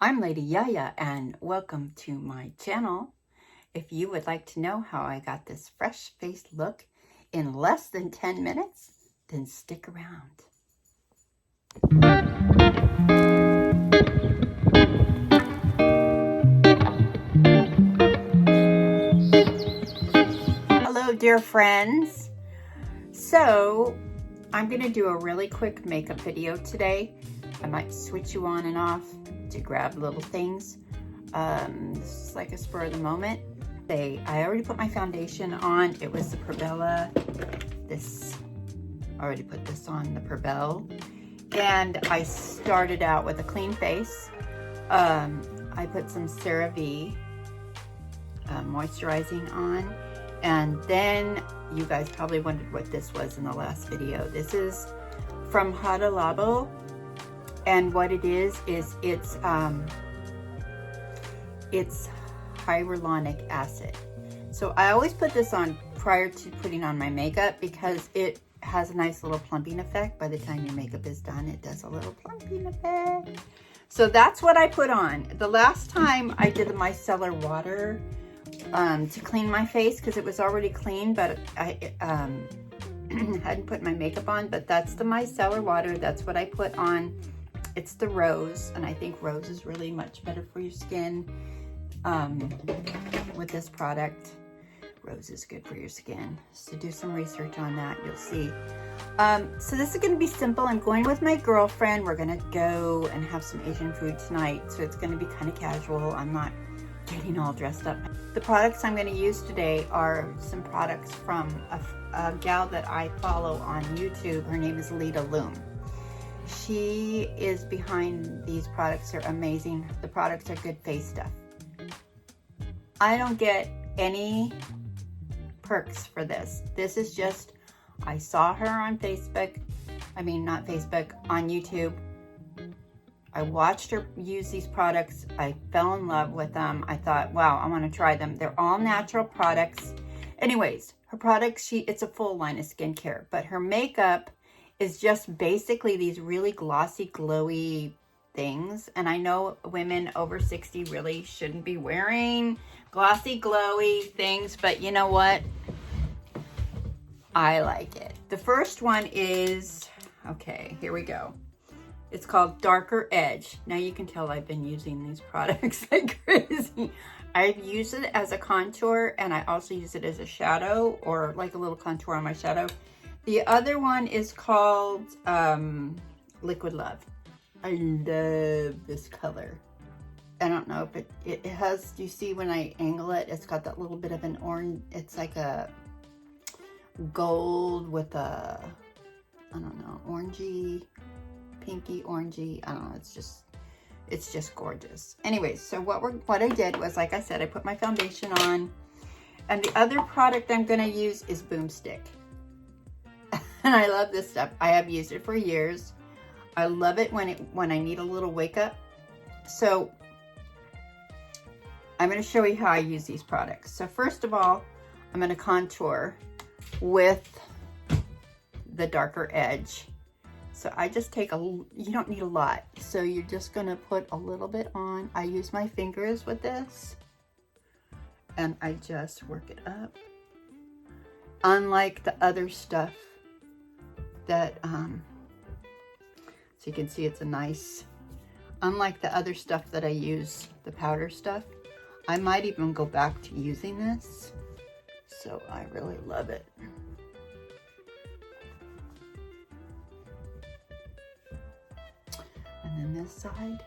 I'm Lady Yaya and welcome to my channel. If you would like to know how I got this fresh faced look in less than 10 minutes, then stick around. Hello dear friends. So I'm going to do a really quick makeup video today. I might switch you on and off to grab little things. This is like a spur of the moment. I already put my foundation on. It was the Perbelle. I already put this on the Perbelle. And I started out with a clean face. I put some CeraVe moisturizing on. And then you guys probably wondered what this was in the last video. This is from Shadow-Truffles. And what it is it's hyaluronic acid. So I always put this on prior to putting on my makeup because it has a nice little plumping effect. By the time your makeup is done, it does a little plumping effect. So that's what I put on. The last time I did the micellar water to clean my face because it was already clean, but I hadn't put my makeup on, but that's the micellar water. That's what I put on. It's the rose, and I think rose is really much better for your skin with this product. Rose is good for your skin. So do some research on that, you'll see. So this is going to be simple. I'm going with my girlfriend. We're going to go and have some Asian food tonight, so it's going to be kind of casual. I'm not getting all dressed up. The products I'm going to use today are some products from a gal that I follow on YouTube. Her name is Lita Loom. She is behind these products. They're amazing. The products are good face stuff. I don't get any perks for this. This is just, I saw her on Facebook. I mean, not Facebook, on YouTube. I watched her use these products. I fell in love with them. I thought, wow, I want to try them. They're all natural products. Anyways, her products, it's a full line of skincare, but her makeup is just basically these really glossy, glowy things. And I know women over 60 really shouldn't be wearing glossy, glowy things, but you know what? I like it. The first one is, okay, here we go. It's called Darker Edge. Now you can tell I've been using these products like crazy. I've used it as a contour, and I also use it as a shadow, or like a little contour on my shadow. The other one is called Liquid Love. I love this color. I don't know if it has, do you see when I angle it, it's got that little bit of an orange, it's like a gold with a, I don't know, orangey, pinky, orangey, I don't know, it's just gorgeous. Anyways, so what I did was, like I said, I put my foundation on, and the other product I'm gonna use is Boomstick. And I love this stuff. I have used it for years. I love it when I need a little wake up. So I'm going to show you how I use these products. So first of all, I'm going to contour with the Darker Edge. So I just take you don't need a lot. So you're just going to put a little bit on. I use my fingers with this, and I just work it up. Unlike the other stuff that, so you can see it's a nice, unlike the other stuff that I use, the powder stuff, I might even go back to using this. So I really love it. And then this side.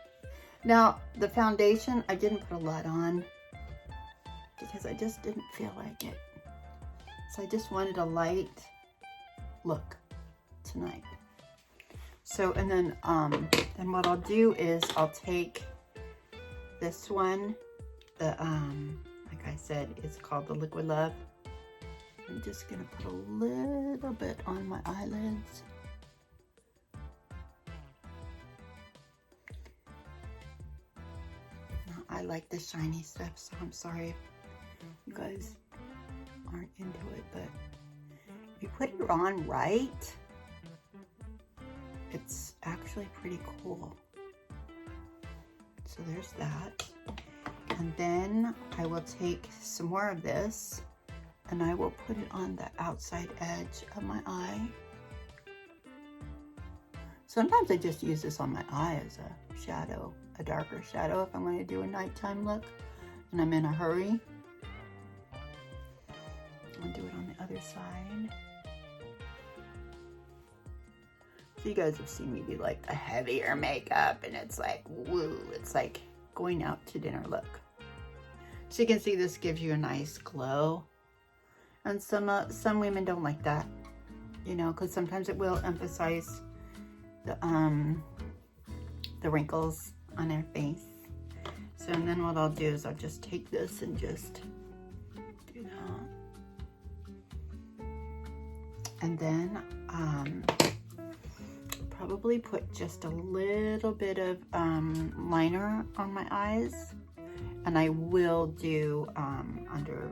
Now the foundation, I didn't put a lot on because I just didn't feel like it. So I just wanted a light look tonight. So, and then what I'll do is I'll take this one, like I said, it's called the Liquid Love. I'm just gonna put a little bit on my eyelids. Now, I like the shiny stuff, so I'm sorry if you guys aren't into it, but if you put it on right, it's actually pretty cool. So there's that. And then I will take some more of this and I will put it on the outside edge of my eye. Sometimes I just use this on my eye as a shadow, a darker shadow if I'm going to do a nighttime look and I'm in a hurry. I'll do it on the other side. So you guys have seen me do like the heavier makeup and it's like, woo, it's like going out to dinner look. So you can see this gives you a nice glow. And some women don't like that, you know, because sometimes it will emphasize the wrinkles on their face. So and then what I'll do is I'll just take this and just do that. And then probably put just a little bit of liner on my eyes. And I will do under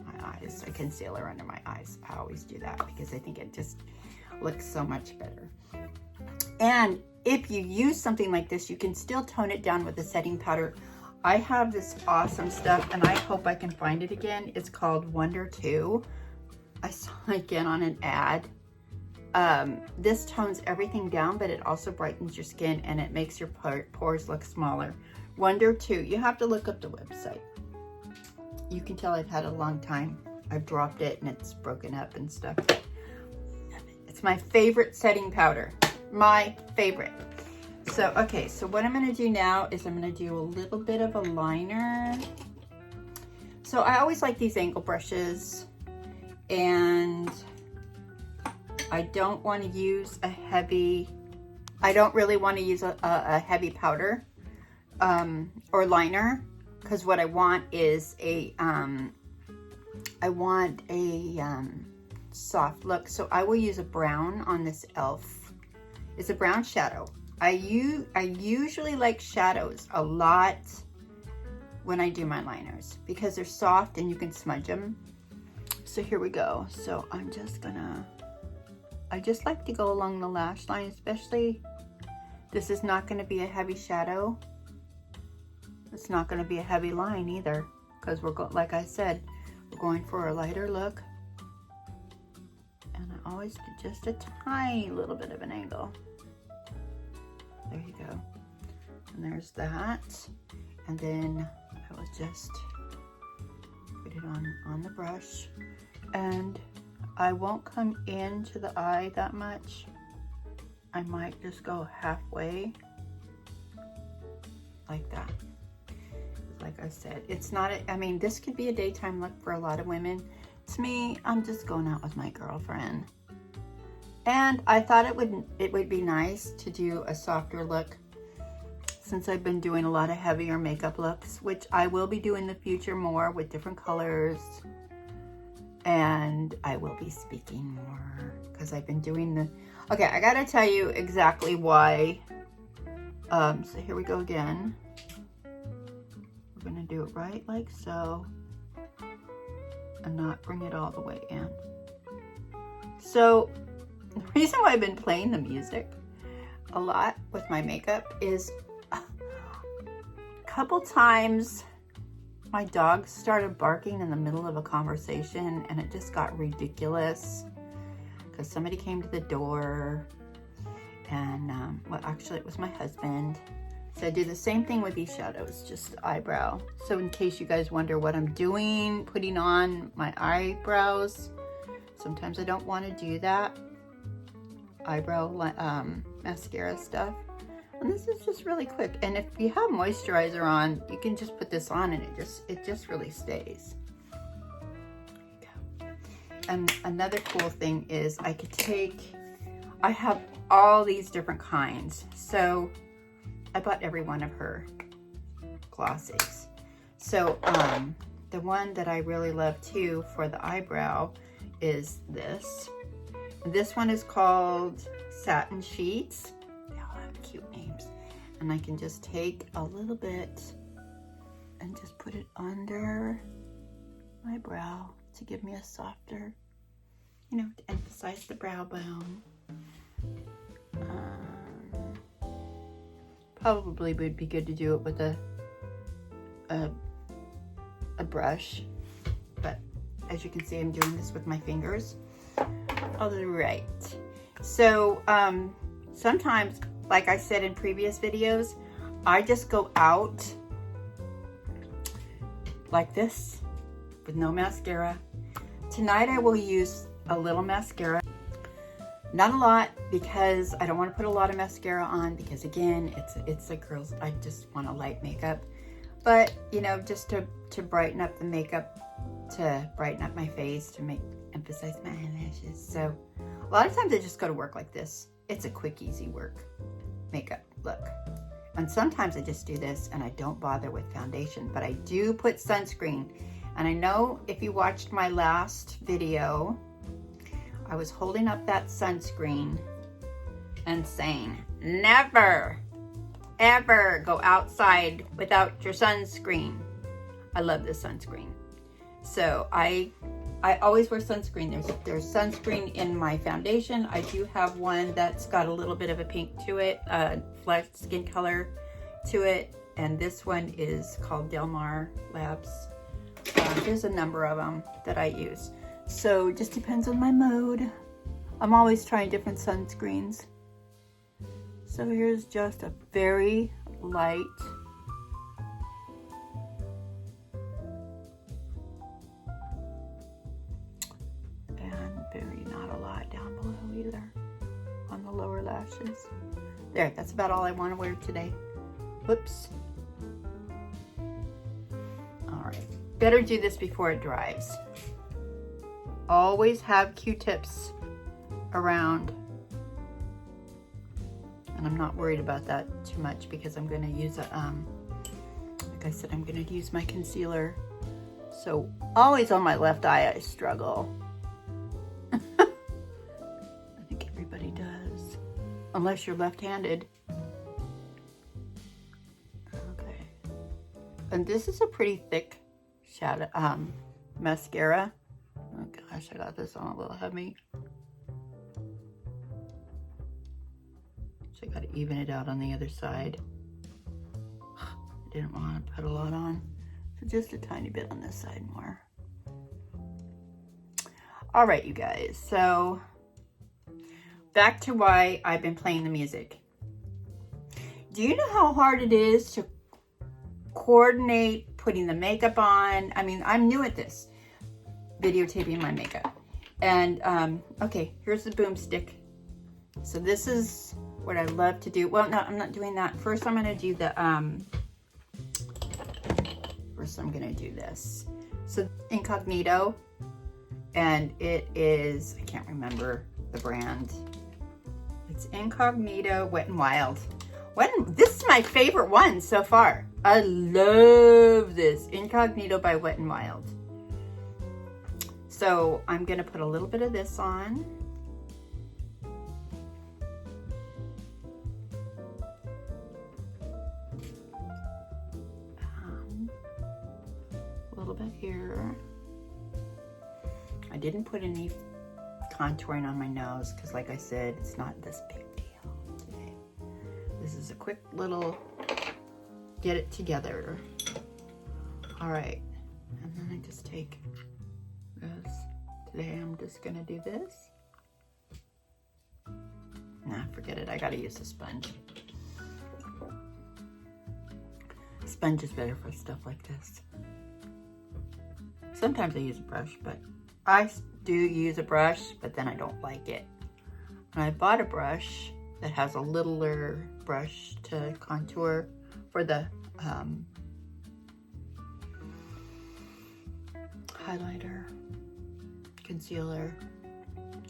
my eyes, a concealer under my eyes. I always do that because I think it just looks so much better. And if you use something like this, you can still tone it down with a setting powder. I have this awesome stuff and I hope I can find it again. It's called Wonder 2. I saw it again on an ad. This tones everything down, but it also brightens your skin and it makes your pores look smaller. Wonder 2, you have to look up the website. You can tell I've had it a long time. I've dropped it and it's broken up and stuff. It's my favorite setting powder. My favorite. So, okay, so what I'm gonna do now is I'm gonna do a little bit of a liner. So I always like these angle brushes and I don't want to use a heavy, I don't really want to use a heavy powder or liner, because what I want is a, I want a soft look. So I will use a brown on this e.l.f. It's a brown shadow. I usually like shadows a lot when I do my liners because they're soft and you can smudge them. So here we go. So I'm just gonna, I just like to go along the lash line, especially, this is not gonna be a heavy shadow. It's not gonna be a heavy line either, because we're like I said, we're going for a lighter look. And I always do just a tiny little bit of an angle. There you go. And there's that. And then I will just put it on the brush. And I won't come into the eye that much. I might just go halfway like that. Like I said, it's not, I mean, this could be a daytime look for a lot of women. To me, I'm just going out with my girlfriend. And I thought it would be nice to do a softer look since I've been doing a lot of heavier makeup looks, which I will be doing in the future more with different colors. And I will be speaking more because I've been doing the, okay, I gotta tell you exactly why. So here we go again. We're gonna do it right like so and not bring it all the way in. So the reason why I've been playing the music a lot with my makeup is a couple times my dog started barking in the middle of a conversation and it just got ridiculous because somebody came to the door and, well, actually it was my husband. So I do the same thing with these shadows, just eyebrow. So in case you guys wonder what I'm doing, putting on my eyebrows, sometimes I don't want to do that eyebrow mascara stuff. And this is just really quick. And if you have moisturizer on, you can just put this on and it just really stays. There you go. And another cool thing is I have all these different kinds. So I bought every one of her glossies. So the one that I really love too for the eyebrow is this. This one is called Satin Sheets. They all have cute names. And I can just take a little bit and just put it under my brow to give me a softer, you know, to emphasize the brow bone. Probably would be good to do it with a brush, but as you can see, I'm doing this with my fingers. All right. So sometimes, like I said in previous videos, I just go out like this with no mascara. Tonight I will use a little mascara. Not a lot, because I don't want to put a lot of mascara on, because again, it's a girl's, I just want a light makeup. But, you know, just to brighten up the makeup, to brighten up my face, to emphasize my eyelashes. So a lot of times I just go to work like this. It's a quick, easy work makeup look. And sometimes I just do this and I don't bother with foundation, but I do put sunscreen. And I know if you watched my last video, I was holding up that sunscreen and saying, never, ever go outside without your sunscreen. I love this sunscreen. So I always wear sunscreen. There's sunscreen in my foundation. I do have one that's got a little bit of a pink to it, flesh skin color to it. And this one is called Del Mar Labs. There's a number of them that I use. So it just depends on my mode. I'm always trying different sunscreens. So here's just a very light and very not a lot down below either on the lower lashes. There, that's about all I want to wear today. Whoops. All right, better do this before it dries. Always have Q-tips around, and I'm not worried about that too much because I'm going to use a like I said, I'm going to use my concealer. So always on my left eye I struggle. I think everybody does, unless you're left-handed. Okay, and this is a pretty thick shadow mascara. Oh gosh, I got this on a little heavy. So I got to even it out on the other side. I didn't want to put a lot on, so just a tiny bit on this side more. All right, you guys, so back to why I've been playing the music. Do you know how hard it is to coordinate putting the makeup on? I mean, I'm new at this, videotaping my makeup. And okay, here's the boomstick. So this is what I love to do. Well, no, I'm not doing that. First I'm gonna do the first I'm gonna do this. So Incognito, and it is, I can't remember the brand. It's Incognito Wet n Wild. This is my favorite one so far. I love this Incognito by Wet n Wild. So I'm gonna put a little bit of this on. A little bit here. I didn't put any contouring on my nose because, like I said, it's not this big deal today. This is a quick little get it together. All right, and then I just take this. Today I'm just gonna do this. Nah, forget it. I gotta use a sponge. Sponge is better for stuff like this. Sometimes I use a brush, but I do use a brush, but then I don't like it. And I bought a brush that has a littler brush to contour for the highlighter, concealer.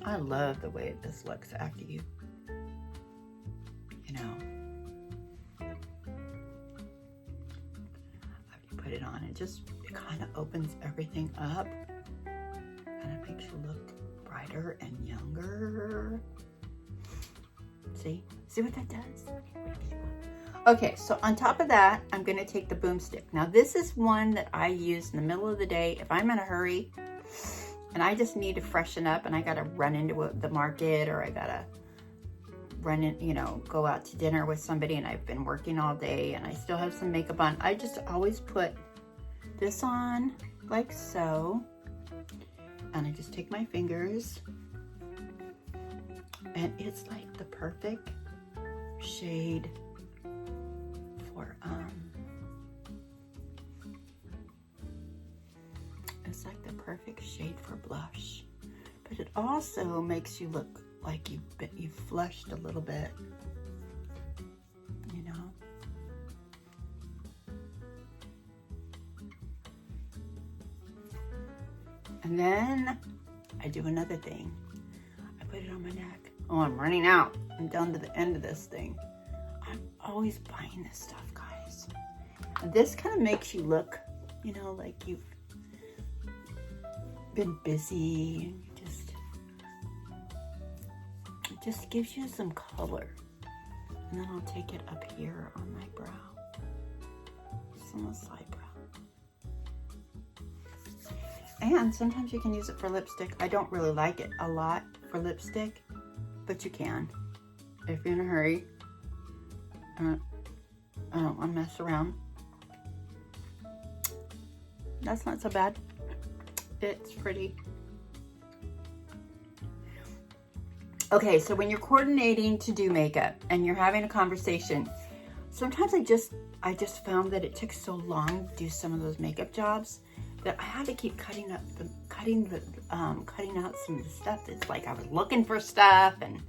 I love the way this looks after you know, after you put it on. It kind of opens everything up and it makes you look brighter and younger. See what that does? Okay, so on top of that, I'm gonna take the boomstick. Now this is one that I use in the middle of the day if I'm in a hurry and I just need to freshen up and I gotta run into the market, or I gotta run, you know, go out to dinner with somebody and I've been working all day and I still have some makeup on, I just always put this on like so. And I just take my fingers and it's like the perfect shade for, it's like the perfect shade for blush. But it also makes you look like you've flushed a little bit, you know. And then I do another thing. I put it on my neck. Oh, I'm running out. I'm down to the end of this thing. I'm always buying this stuff, guys. And this kind of makes you look, you know, like you've been busy. It just gives you some color. And then I'll take it up here on my brow. Just on the side brow. And sometimes you can use it for lipstick. I don't really like it a lot for lipstick, but you can if you're in a hurry. I don't want to mess around. That's not so bad. It's pretty. Okay, so when you're coordinating to do makeup and you're having a conversation, sometimes I just found that it took so long to do some of those makeup jobs that I had to keep cutting out some of the stuff. It's like I was looking for stuff, and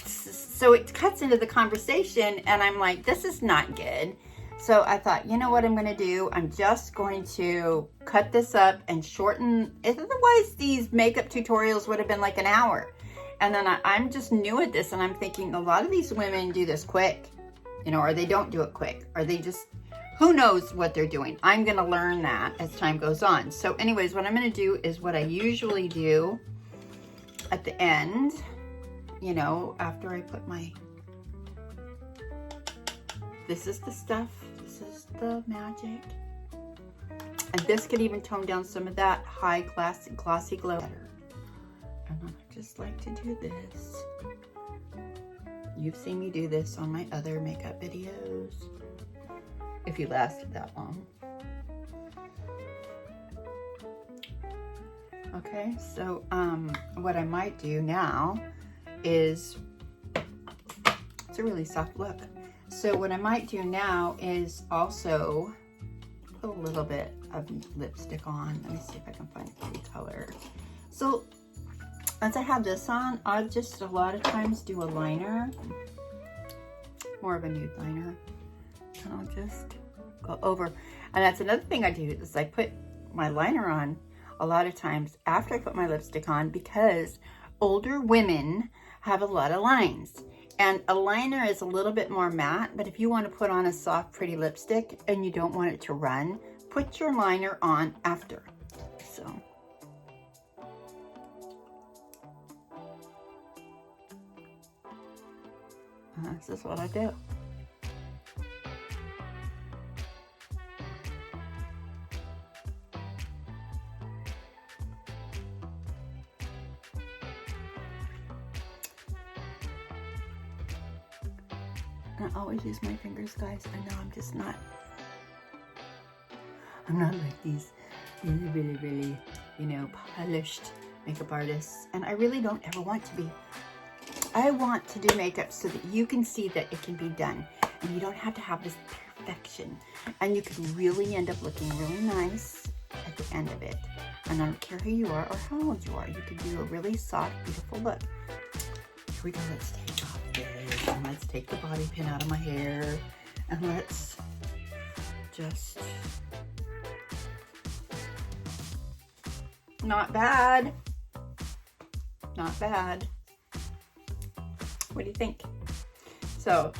so it cuts into the conversation, and I'm like, this is not good. So I thought, you know what I'm gonna do? I'm just going to cut this up and shorten. Otherwise, these makeup tutorials would have been like an hour. And then I'm just new at this, and I'm thinking a lot of these women do this quick, you know, or they don't do it quick, or they just, who knows what they're doing. I'm gonna learn that as time goes on. So anyways, what I'm gonna do is what I usually do at the end, you know, after I put my, this is the stuff, this is the magic. And this could even tone down some of that high glossy glow. And I just like to do this. You've seen me do this on my other makeup videos, if you lasted that long. Okay, so what I might do now is, it's a really soft look. So what I might do now is also put a little bit of lipstick on. Let me see if I can find a pretty color. So once I have this on, I'll just a lot of times do a liner, more of a nude liner, and I'll just go over. And that's another thing I do, is I put my liner on a lot of times after I put my lipstick on, because older women have a lot of lines. And a liner is a little bit more matte, but if you want to put on a soft, pretty lipstick and you don't want it to run, put your liner on after. So. This is what I do. And I always use my fingers, guys. I know I'm not like these really, you know, polished makeup artists. And I really don't ever want to be. I want to do makeup so that you can see that it can be done. And you don't have to have this perfection. And you can really end up looking really nice at the end of it. And I don't care who you are or how old you are. You can do a really soft, beautiful look. Here we go. Let's take off this. And let's take the bobby pin out of my hair. And let's just... Not bad. Not bad. What do you think? So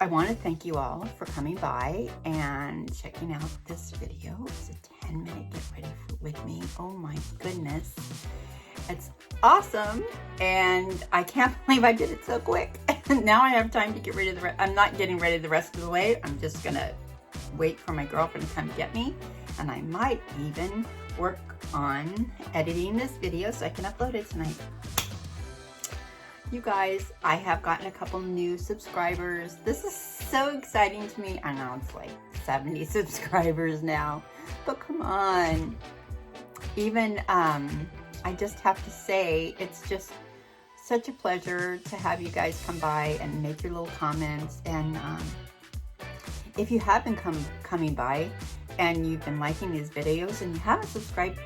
I want to thank you all for coming by and checking out this video. It's a 10-minute get ready with me. Oh my goodness. It's awesome. And I can't believe I did it so quick. Now I have time to get rid of the rest. I'm not getting ready the rest of the way. I'm just going to wait for my girlfriend to come get me. And I might even work on editing this video so I can upload it tonight. You guys, I have gotten a couple new subscribers. This is so exciting to me. I know it's like 70 subscribers now, but come on. Even, I just have to say, it's just such a pleasure to have you guys come by and make your little comments. And if you have been coming by and you've been liking these videos and you haven't subscribed,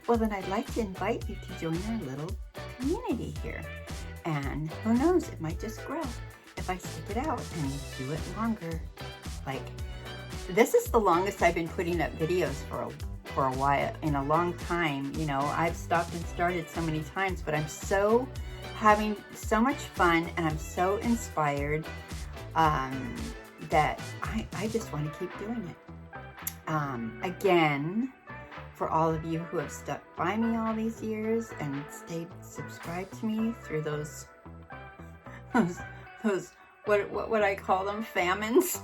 well, then I'd like to invite you to join our little community here. And who knows, it might just grow if I stick it out and do it longer. Like, this is the longest I've been putting up videos for a while, in a long time. You know, I've stopped and started so many times, but I'm so having so much fun and I'm so inspired that I just want to keep doing it. Again, for all of you who have stuck by me all these years and stayed subscribed to me through those what I call them, famines,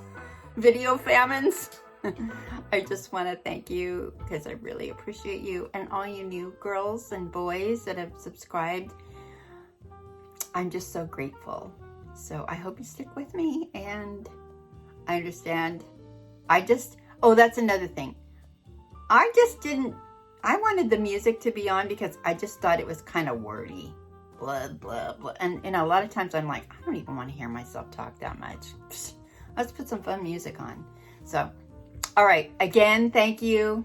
video famines. I just want to thank you because I really appreciate you, and all you new girls and boys that have subscribed. I'm just so grateful. So I hope you stick with me, and I understand. Oh, that's another thing. I wanted the music to be on because I just thought it was kind of wordy. Blah, blah, blah. And you know, a lot of times I'm like, I don't even want to hear myself talk that much. Let's put some fun music on. So, all right. Again, thank you.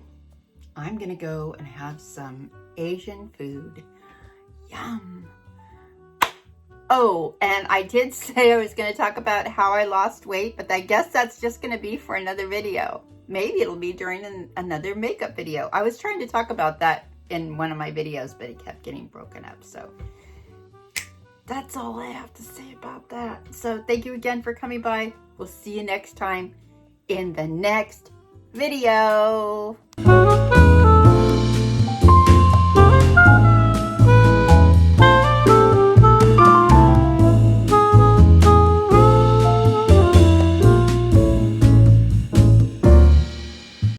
I'm going to go and have some Asian food. Yum. Oh, and I did say I was going to talk about how I lost weight, but I guess that's just going to be for another video. Maybe it'll be during another makeup video. I was trying to talk about that in one of my videos, but it kept getting broken up. So that's all I have to say about that. So thank you again for coming by. We'll see you next time in the next video.